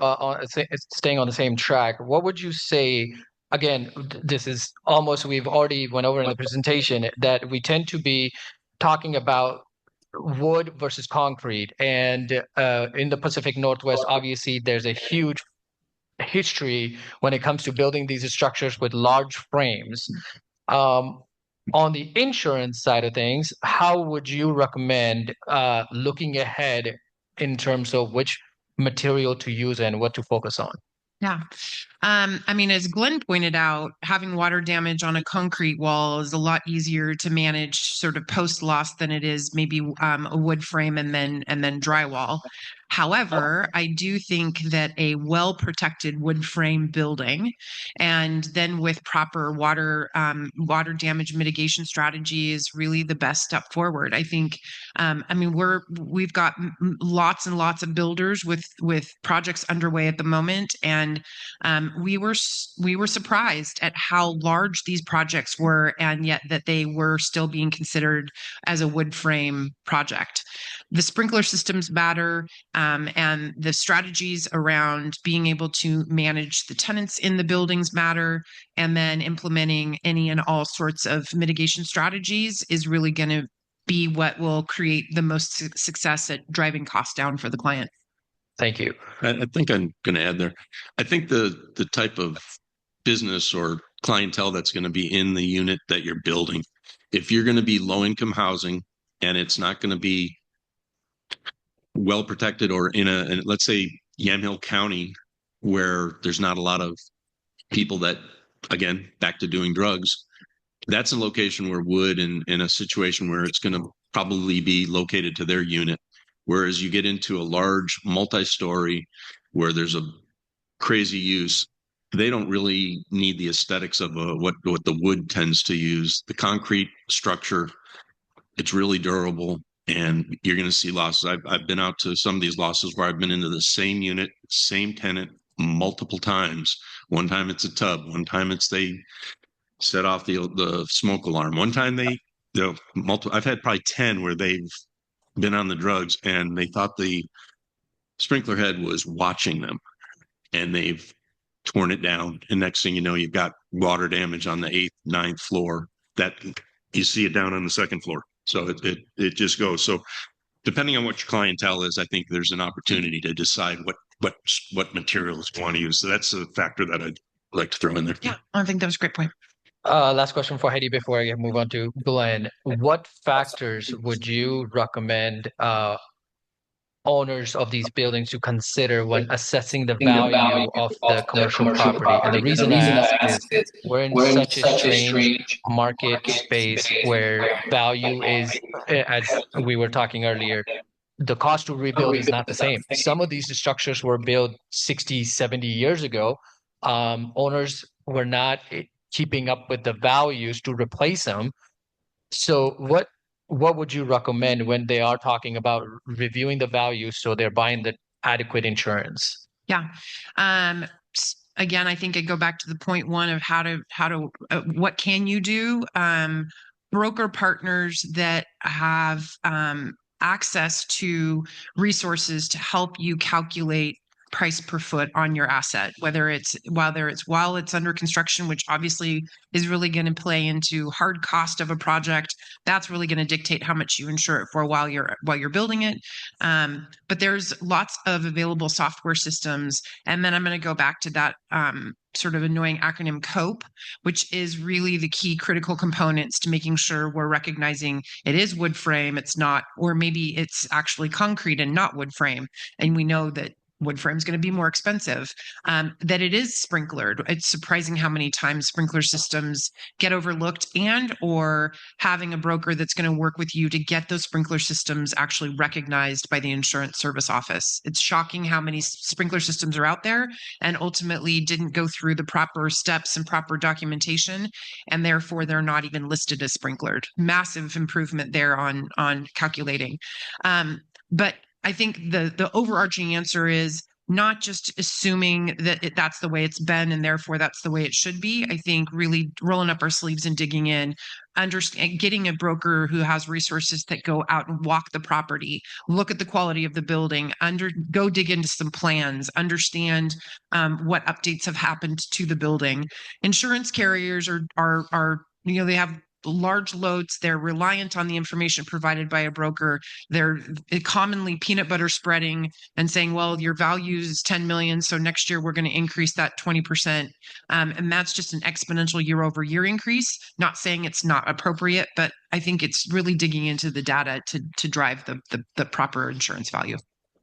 staying on the same track, what would you say? Again, this is almost, we've already went over in the presentation that we tend to be talking about wood versus concrete, and in the Pacific Northwest, obviously there's a huge history when it comes to building these structures with large frames. On the insurance side of things, how would you recommend looking ahead in terms of which material to use and what to focus on? Yeah. I mean, as Glenn pointed out, having water damage on a concrete wall is a lot easier to manage sort of post loss than it is maybe a wood frame and then drywall. However, I do think that a well-protected wood frame building, and then with proper water damage mitigation strategy, is really the best step forward. I think. I mean, we've got lots and lots of builders with projects underway at the moment, and we were surprised at how large these projects were, and yet that they were still being considered as a wood frame project. The sprinkler systems matter, and the strategies around being able to manage the tenants in the buildings matter, and then implementing any and all sorts of mitigation strategies is really going to be what will create the most success at driving costs down for the client. Thank you. I think I'm going to add there. I think the type of business or clientele that's going to be in the unit that you're building, if you're going to be low income housing and it's not going to be well protected, or in let's say Yamhill County, where there's not a lot of people that, again, back to doing drugs, that's a location where wood, in a situation where it's going to probably be located to their unit. Whereas you get into a large multi-story where there's a crazy use, they don't really need the aesthetics of what the wood tends to use. The concrete structure, it's really durable, and you're going to see losses. I've been out to some of these losses where I've been into the same unit, same tenant multiple times. One time it's a tub. One time it's they set off the smoke alarm. One time I've had probably 10 where they've been on the drugs and they thought the sprinkler head was watching them, and they've torn it down. And next thing you know, you've got water damage on the 8th, 9th floor that you see it down on the 2nd floor. So it just goes. So depending on what your clientele is, I think there's an opportunity to decide what materials you want to use. So that's a factor that I'd like to throw in there. Yeah, I think that was a great point. Last question for Heidi before I move on to Glenn. What factors would you recommend owners of these buildings to consider when assessing the value of the commercial property? And the reason I ask is we're in such a strange market space where value is, as we were talking earlier, the cost to rebuild is not the same. Some of these structures were built 60, 70 years ago. Owners were not keeping up with the values to replace them. So what would you recommend when they are talking about reviewing the value so they're buying the adequate insurance? Yeah. Again, I think I go back to the point one of how to what can you do? Broker partners that have access to resources to help you calculate price per foot on your asset, whether it's while it's under construction, which obviously is really going to play into hard cost of a project. That's really going to dictate how much you insure it for while you're building it. But there's lots of available software systems. And then I'm going to go back to that sort of annoying acronym COPE, which is really the key critical components to making sure we're recognizing it is wood frame, it's not, or maybe it's actually concrete and not wood frame. And we know that wood frame is going to be more expensive, that it is sprinklered. It's surprising how many times sprinkler systems get overlooked, and or having a broker that's going to work with you to get those sprinkler systems actually recognized by the insurance service office. It's shocking how many sprinkler systems are out there and ultimately didn't go through the proper steps and proper documentation, and therefore they're not even listed as sprinklered. Massive improvement there on calculating. But I think the overarching answer is not just assuming that that's the way it's been and therefore that's the way it should be. I think really rolling up our sleeves and digging in, getting a broker who has resources that go out and walk the property, look at the quality of the building, go dig into some plans, understand what updates have happened to the building. Insurance carriers are they have large loads. They're reliant on the information provided by a broker. They're commonly peanut butter spreading and saying, well, your value is 10 million. So next year we're going to increase that 20%. And that's just an exponential year over year increase. Not saying it's not appropriate, but I think it's really digging into the data to drive the proper insurance value.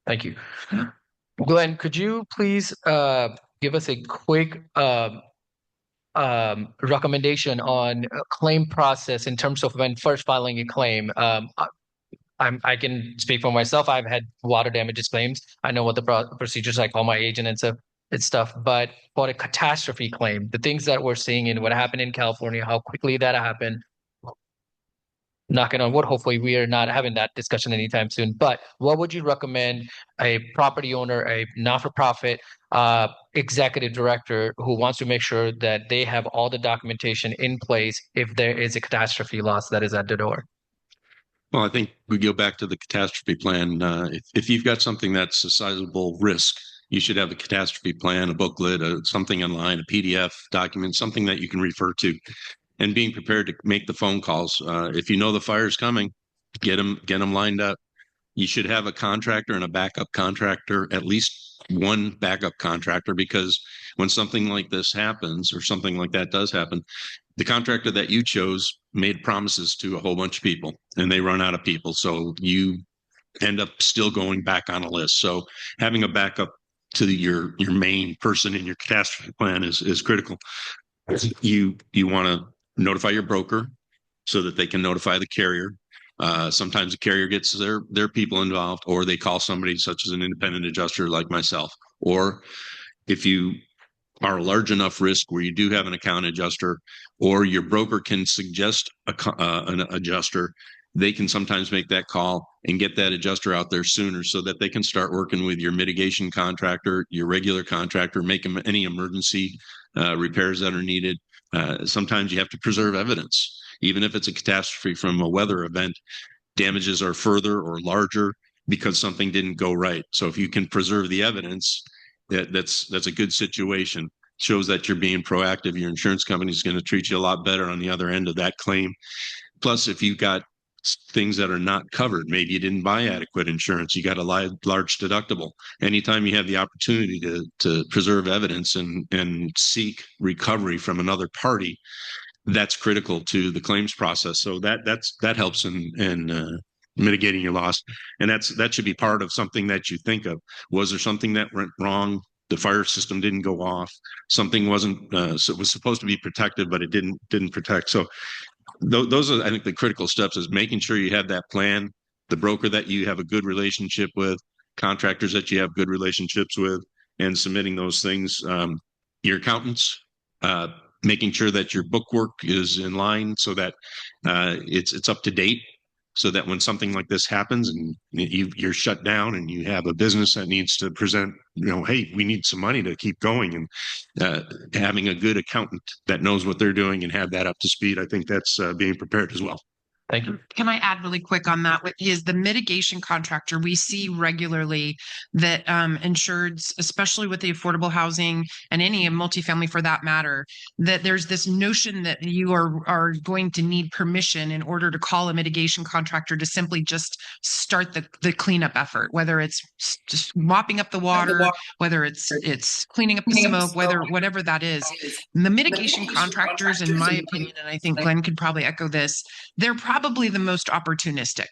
Thank you. Glenn, could you please give us a quick recommendation on claim process in terms of when first filing a claim? I can speak for myself. I've had water damages claims. I know what the procedures. I call my agent and so it's stuff. But for a catastrophe claim, the things that we're seeing in what happened in California, how quickly that happened, knocking on wood, hopefully we are not having that discussion anytime soon. But what would you recommend a property owner, a not-for-profit executive director who wants to make sure that they have all the documentation in place if there is a catastrophe loss that is at the door? Well, I think we go back to the catastrophe plan. If you've got something that's a sizable risk, you should have a catastrophe plan, a booklet, something online, a PDF document, something that you can refer to, and being prepared to make the phone calls. If you know the fire's coming, get them lined up. You should have a contractor and a backup contractor, at least one backup contractor, because when something like this happens or something like that does happen, the contractor that you chose made promises to a whole bunch of people and they run out of people. So you end up still going back on a list. So having a backup to your main person in your catastrophe plan is critical. You want to notify your broker so that they can notify the carrier. Sometimes the carrier gets their people involved, or they call somebody such as an independent adjuster like myself. Or if you are a large enough risk where you do have an account adjuster, or your broker can suggest an adjuster, they can sometimes make that call and get that adjuster out there sooner so that they can start working with your mitigation contractor, your regular contractor, make them any emergency repairs that are needed. Sometimes you have to preserve evidence. Even if it's a catastrophe from a weather event, damages are further or larger because something didn't go right. So if you can preserve the evidence, that's a good situation. Shows that you're being proactive. Your insurance company is going to treat you a lot better on the other end of that claim. Plus, if you've got things that are not covered, maybe you didn't buy adequate insurance, you got a large deductible. Anytime you have the opportunity to preserve evidence and seek recovery from another party, that's critical to the claims process. So that helps in mitigating your loss, and that should be part of something that you think of. Was there something that went wrong? The fire system didn't go off. Something wasn't. So it was supposed to be protected, but it didn't protect. So those are, I think, the critical steps: is making sure you have that plan, the broker that you have a good relationship with, contractors that you have good relationships with, and submitting those things. Your accountants. Making sure that your bookwork is in line so that it's up to date, so that when something like this happens and you're shut down and you have a business that needs to present, hey, we need some money to keep going, and having a good accountant that knows what they're doing and have that up to speed, I think that's being prepared as well. Thank you. Can I add really quick on that? Is the mitigation contractor? We see regularly that insureds, especially with the affordable housing and any multifamily for that matter, that there's this notion that you are going to need permission in order to call a mitigation contractor to simply just start the cleanup effort, whether it's just mopping up the water, whether it's cleaning up the smoke, whatever that is. The mitigation contractors, in my opinion, and I think Glenn could probably echo this, they're probably the most opportunistic.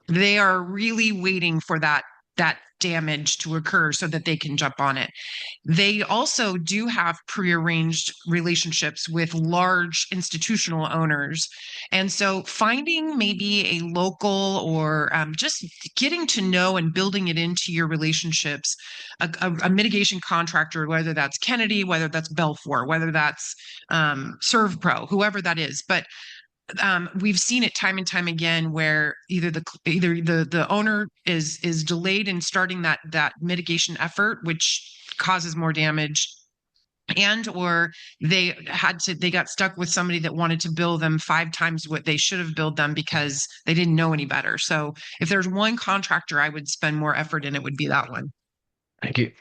They are really waiting for that damage to occur so that they can jump on it. They also do have prearranged relationships with large institutional owners. And so finding maybe a local or just getting to know and building it into your relationships, a mitigation contractor, whether that's Kennedy, whether that's Belfour, whether that's ServPro, whoever that is. But we've seen it time and time again where either the owner is delayed in starting that mitigation effort, which causes more damage, and or they got stuck with somebody that wanted to bill them 5 times what they should have billed them because they didn't know any better. So if there's one contractor I would spend more effort in, it would be that one. Thank you.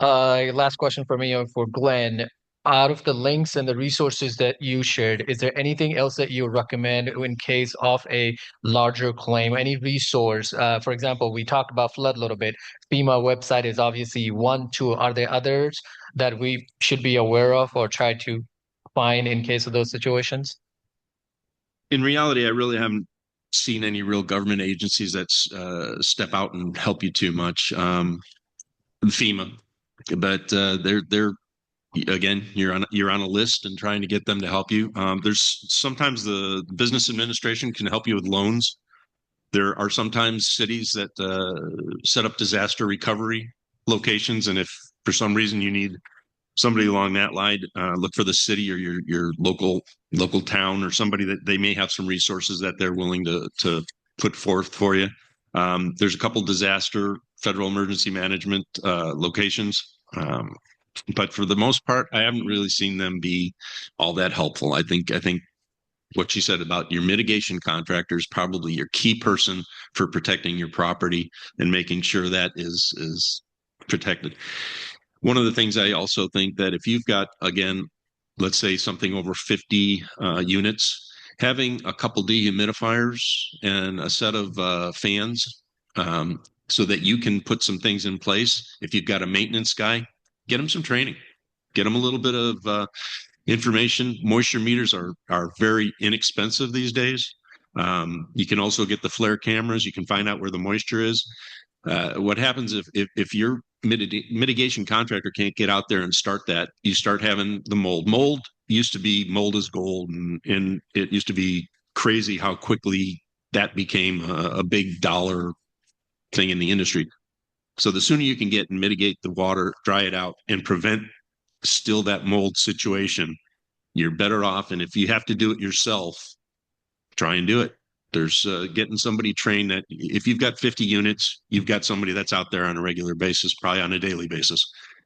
Last question for me for Glenn. Out of the links and the resources that you shared, is there anything else that you recommend in case of a larger claim? Any resource? For example, we talked about flood a little bit. FEMA website is obviously one, two. Are there others that we should be aware of or try to find in case of those situations? In reality, I really haven't seen any real government agencies that step out and help you too much. FEMA, but they're again, you're on a list and trying to get them to help you. There's sometimes the business administration can help you with loans. There are sometimes cities that set up disaster recovery locations, and if for some reason you need somebody along that line, look for the city or your local town or somebody that they may have some resources that they're willing to put forth for you. There's a couple disaster federal emergency management locations, but for the most part, I haven't really seen them be all that helpful. I think what you said about your mitigation contractor is probably your key person for protecting your property and making sure that is protected. One of the things I also think that if you've got, again, let's say something over 50 units, having a couple dehumidifiers and a set of fans so that you can put some things in place. If you've got a maintenance guy, get them some training, get them a little bit of information. Moisture meters are very inexpensive these days. You can also get the flare cameras. You can find out where the moisture is. What happens if your mitigation contractor can't get out there and start that, you start having the mold. Mold used to be mold is gold, and it used to be crazy how quickly that became a big dollar thing in the industry. So the sooner you can get and mitigate the water, dry it out, and prevent still that mold situation, you're better off. And if you have to do it yourself, try and do it. There's getting somebody trained that if you've got 50 units, you've got somebody that's out there on a regular basis, probably on a daily basis,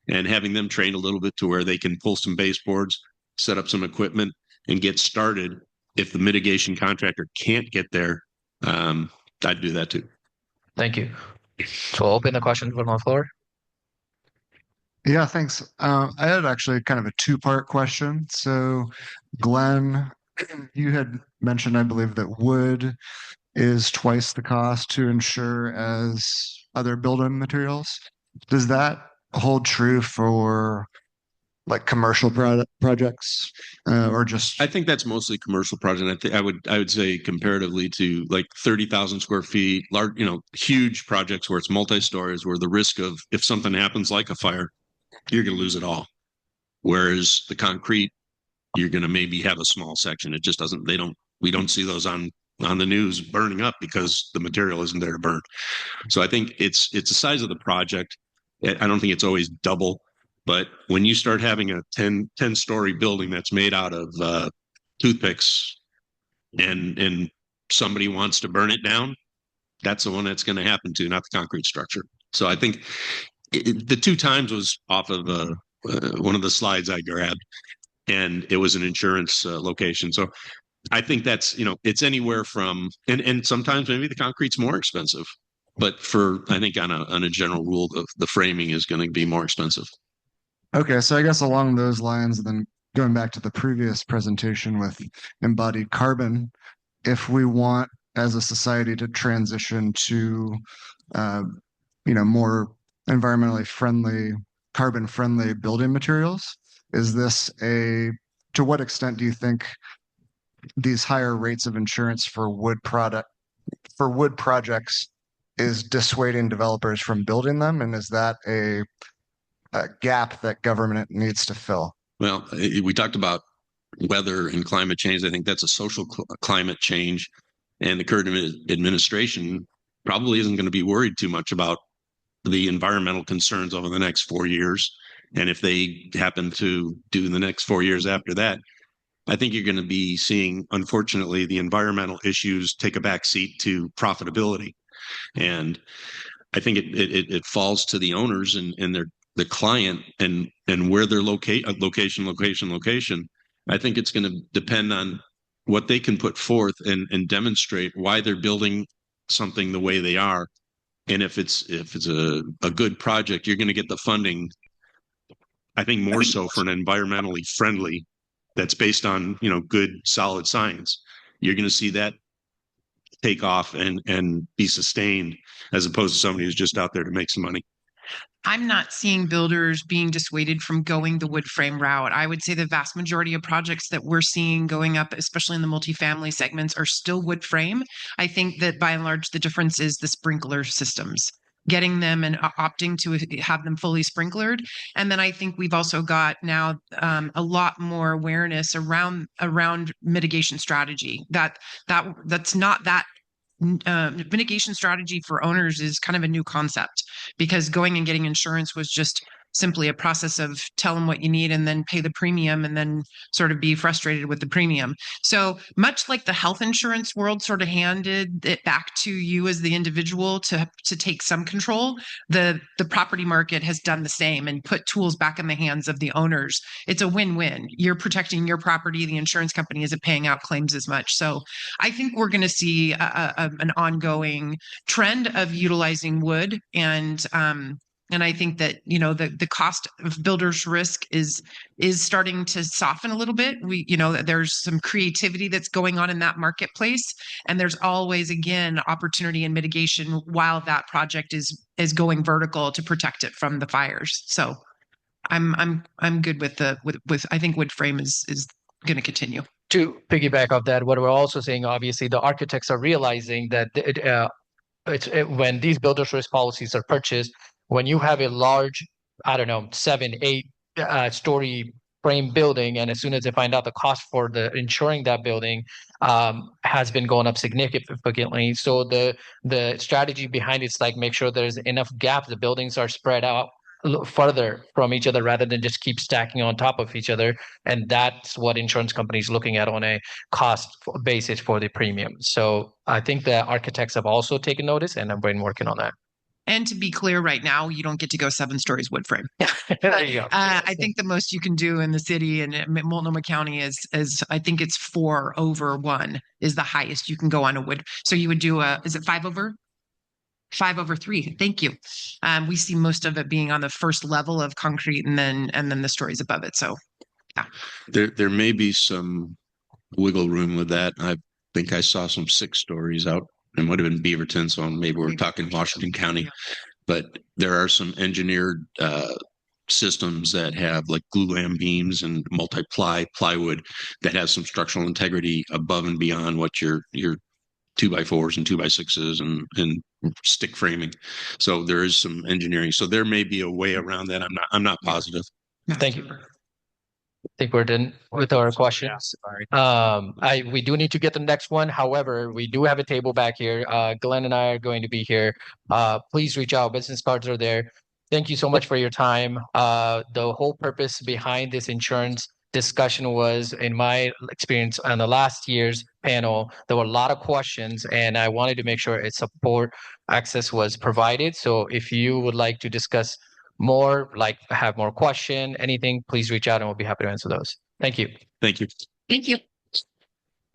and having them trained a little bit to where they can pull some baseboards, set up some equipment, and get started. If the mitigation contractor can't get there, I'd do that too. Thank you. So I'll open the question from the floor. Yeah, thanks. I had actually kind of a two-part question. So, Glenn, you had mentioned, I believe, that wood is twice the cost to insure as other building materials. Does that hold true for like commercial projects, or just? I think that's mostly commercial project. I think I would say comparatively to like 30,000 square feet, large, huge projects where it's multi-stories, where the risk of if something happens like a fire, you're going to lose it all. Whereas the concrete, you're going to maybe have a small section. It just doesn't. We don't see those on the news burning up because the material isn't there to burn. So I think it's the size of the project. I don't think it's always double. But when you start having a 10-story building that's made out of toothpicks and somebody wants to burn it down, that's the one that's going to happen to, not the concrete structure. So I think the 2 times was off of one of the slides I grabbed, and it was an insurance location. So I think that's, it's anywhere from, and sometimes maybe the concrete's more expensive, but I think on a general rule, the framing is going to be more expensive. Okay, so I guess along those lines, and then going back to the previous presentation with embodied carbon, if we want as a society to transition to, more environmentally friendly, carbon friendly building materials, is this to what extent do you think these higher rates of insurance for wood projects is dissuading developers from building them? And is that a gap that government needs to fill? Well, we talked about weather and climate change. I think that's a social climate change, and the current administration probably isn't going to be worried too much about the environmental concerns over the next 4 years. And if they happen to do the next 4 years after that, I think you're going to be seeing, unfortunately, the environmental issues take a back seat to profitability. And I think it falls to the owners and the client and where their location. I think it's going to depend on what they can put forth and demonstrate why they're building something the way they are. And if it's a good project, you're going to get the funding, I think, more so for an environmentally friendly that's based on, good, solid science. You're going to see that take off and be sustained, as opposed to somebody who's just out there to make some money. I'm not seeing builders being dissuaded from going the wood frame route. I would say the vast majority of projects that we're seeing going up, especially in the multifamily segments, are still wood frame. I think that by and large, the difference is the sprinkler systems, getting them and opting to have them fully sprinklered. And then I think we've also got now a lot more awareness around mitigation strategy. That's not that mitigation strategy for owners is kind of a new concept, because going and getting insurance was just simply a process of tell them what you need and then pay the premium and then sort of be frustrated with the premium. So much like the health insurance world sort of handed it back to you as the individual to take some control, the property market has done the same and put tools back in the hands of the owners. It's a win-win. You're protecting your property. The insurance company isn't paying out claims as much. So I think we're going to see an ongoing trend of utilizing wood, and I think that, you know, the cost of builder's risk is starting to soften a little bit. We, you know, there's some creativity that's going on in that marketplace, and there's always, again, opportunity and mitigation while that project is going vertical to protect it from the fires. So I'm good with I think wood frame is going to continue. To piggyback off that, what we're also saying, obviously, the architects are realizing that when these builder's risk policies are purchased, when you have a large, I don't know, 7, 8 story frame building, and as soon as they find out the cost for the insuring that building has been going up significantly. So the strategy behind it is like make sure there's enough gap. The buildings are spread out further from each other rather than just keep stacking on top of each other. And that's what insurance companies looking at on a cost basis for the premium. So I think the architects have also taken notice, and I've been working on that. And to be clear, right now, you don't get to go 7 stories wood frame. There you go. I think the most you can do in the city and Multnomah County is I think it's 4 over 1 is the highest you can go on a wood. So you would do is it 5 over? 5 over 3. Thank you. We see most of it being on the first level of concrete and then the stories above it. So yeah. There may be some wiggle room with that. I think I saw some 6 stories out. It might have been Beaverton, so maybe we're talking Washington County. But there are some engineered systems that have like glulam beams and multi-ply plywood that has some structural integrity above and beyond what your 2x4s and 2x6s and stick framing. So there is some engineering. So there may be a way around that. I'm not positive. Thank you. I think we're done with our questions. We do need to get the next one. However, we do have a table back here. Glenn and I are going to be here. Please reach out. Business cards are there. Thank you so much for your time. The whole purpose behind this insurance discussion was, in my experience on the last year's panel, there were a lot of questions, and I wanted to make sure its support access was provided. So if you would like to discuss more, like have more question, anything, please reach out and we'll be happy to answer those. Thank you. Thank you. Thank you.